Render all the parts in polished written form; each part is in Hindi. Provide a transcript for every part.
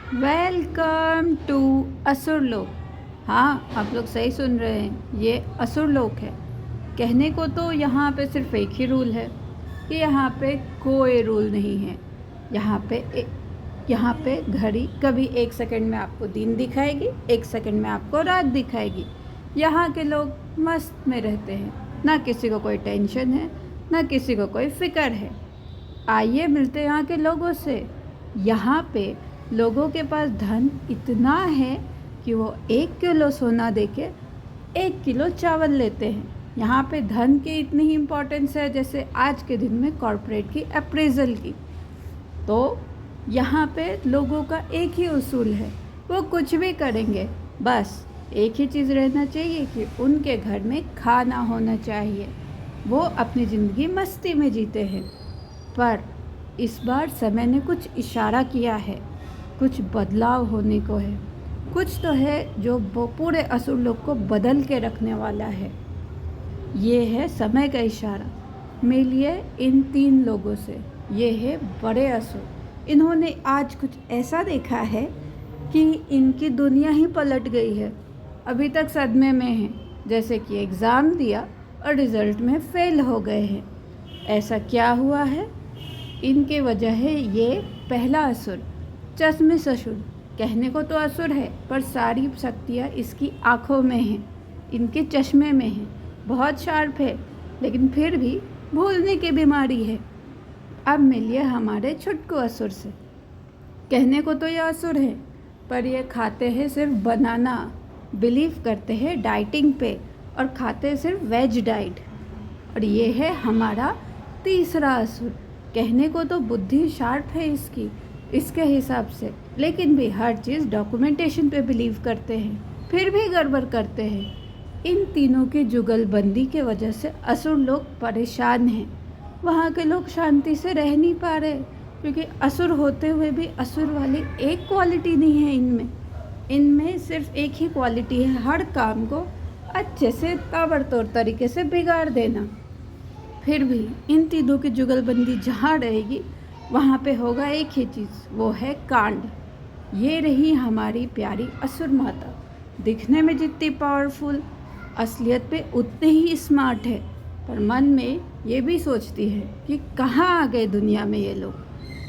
वेलकम टू असुर लोक। हाँ, आप लोग सही सुन रहे हैं, ये असुर लोक है। कहने को तो यहाँ पे सिर्फ एक ही रूल है कि यहाँ पे कोई रूल नहीं है। यहाँ पे घड़ी कभी 1 सेकंड में आपको दिन दिखाएगी, 1 सेकंड में आपको रात दिखाएगी। यहाँ के लोग मस्त में रहते हैं, ना किसी को कोई टेंशन है, ना किसी को कोई फिक्र है। आइए मिलते हैं यहाँ के लोगों से। यहाँ पे लोगों के पास धन इतना है कि वो 1 किलो सोना देके 1 किलो चावल लेते हैं। यहाँ पे धन की इतनी ही इम्पोर्टेंस है जैसे आज के दिन में कॉरपोरेट की अप्रेजल की। तो यहाँ पे लोगों का एक ही उसूल है, वो कुछ भी करेंगे, बस एक ही चीज़ रहना चाहिए कि उनके घर में खाना होना चाहिए। वो अपनी ज़िंदगी मस्ती में जीते हैं। पर इस बार समय ने कुछ इशारा किया है, कुछ बदलाव होने को है। कुछ तो है जो पूरे असुर लोग को बदल के रखने वाला है। ये है समय का इशारा। मिलिए इन 3 लोगों से। ये है बड़े असुर। इन्होंने आज कुछ ऐसा देखा है कि इनकी दुनिया ही पलट गई है। अभी तक सदमे में हैं, जैसे कि एग्ज़ाम दिया और रिज़ल्ट में फेल हो गए हैं। ऐसा क्या हुआ है? इनके वजह है ये पहला असुर, चश्मिश असुर। कहने को तो असुर है, पर सारी शक्तियाँ इसकी आँखों में हैं, इनके चश्मे में हैं। बहुत शार्प है, लेकिन फिर भी भूलने की बीमारी है। अब मिलिए हमारे छुटकू असुर से। कहने को तो ये असुर है, पर ये खाते हैं सिर्फ बनाना, बिलीव करते हैं डाइटिंग पे और खाते हैं सिर्फ वेज डाइट। और ये है हमारा तीसरा असुर। कहने को तो बुद्धि शार्प है इसके हिसाब से, लेकिन भी हर चीज़ डॉक्यूमेंटेशन पे बिलीव करते हैं, फिर भी गड़बड़ करते हैं। इन तीनों की जुगलबंदी के वजह से असुर लोग परेशान हैं। वहाँ के लोग शांति से रह नहीं पा रहे, क्योंकि असुर होते हुए भी असुर वाली एक क्वालिटी नहीं है इनमें सिर्फ एक ही क्वालिटी है, हर काम को अच्छे से ताबड़तोड़ तरीके से बिगाड़ देना। फिर भी इन तीनों की जुगलबंदी जहाँ रहेगी वहाँ पे होगा एक ही चीज़, वो है कांड। ये रही हमारी प्यारी असुर माता। दिखने में जितनी पावरफुल, असलियत पे उतने ही स्मार्ट है, पर मन में ये भी सोचती है कि कहाँ आ गए दुनिया में ये लोग।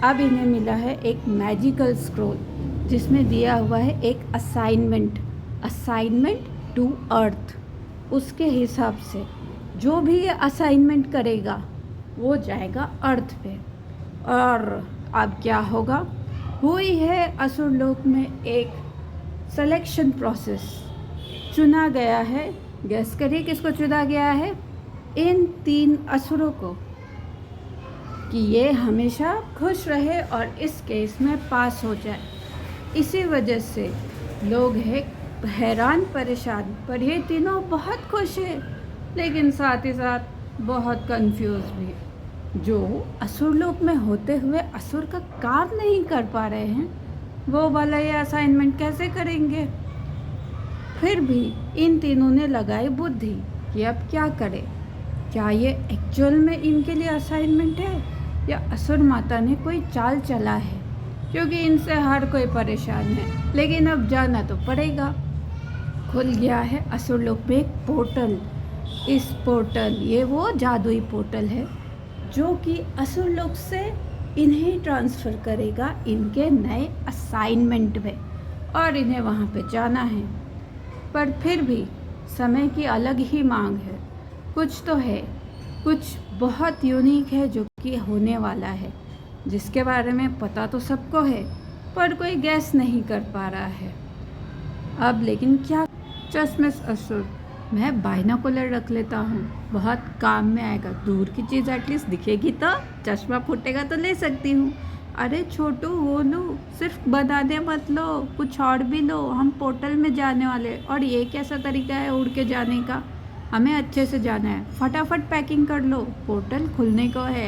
अब इन्हें मिला है एक मैजिकल स्क्रोल, जिसमें दिया हुआ है एक असाइनमेंट टू अर्थ। उसके हिसाब से जो भी ये असाइनमेंट करेगा वो जाएगा अर्थ पे। और अब क्या होगा? हुई है असुर लोक में एक सिलेक्शन प्रोसेस। चुना गया है, गेस करिए किसको चुना गया है? इन 3 असुरों को, कि ये हमेशा खुश रहे और इस केस में पास हो जाए। इसी वजह से लोग हैं हैरान परेशान, पर ये तीनों बहुत खुश हैं, लेकिन साथ ही साथ बहुत कंफ्यूज भी। जो असुर लोक में होते हुए असुर का काम नहीं कर पा रहे हैं, वो वाला ये असाइनमेंट कैसे करेंगे? फिर भी इन तीनों ने लगाई बुद्धि कि अब क्या करें। क्या ये एक्चुअल में इनके लिए असाइनमेंट है, या असुर माता ने कोई चाल चला है? क्योंकि इनसे हर कोई परेशान है, लेकिन अब जाना तो पड़ेगा। खुल गया है असुर लोक में एक पोर्टल। ये वो जादुई पोर्टल है जो कि असुर लोक से इन्हें ट्रांसफ़र करेगा इनके नए असाइनमेंट में, और इन्हें वहाँ पे जाना है। पर फिर भी समय की अलग ही मांग है। कुछ तो है, कुछ बहुत यूनिक है जो कि होने वाला है, जिसके बारे में पता तो सबको है, पर कोई गैस नहीं कर पा रहा है। अब लेकिन क्या? चश्मिश असुर, मैं बाइनोकुलर रख लेता हूँ, बहुत काम में आएगा। दूर की चीज़ एटलीस्ट दिखेगी तो, चश्मा फूटेगा तो ले सकती हूँ। अरे छोटू, वो लो, सिर्फ बनाने मत लो, कुछ और भी लो, हम पोर्टल में जाने वाले। और ये कैसा तरीका है उड़ के जाने का? हमें अच्छे से जाना है, फटाफट पैकिंग कर लो, पोर्टल खुलने को है।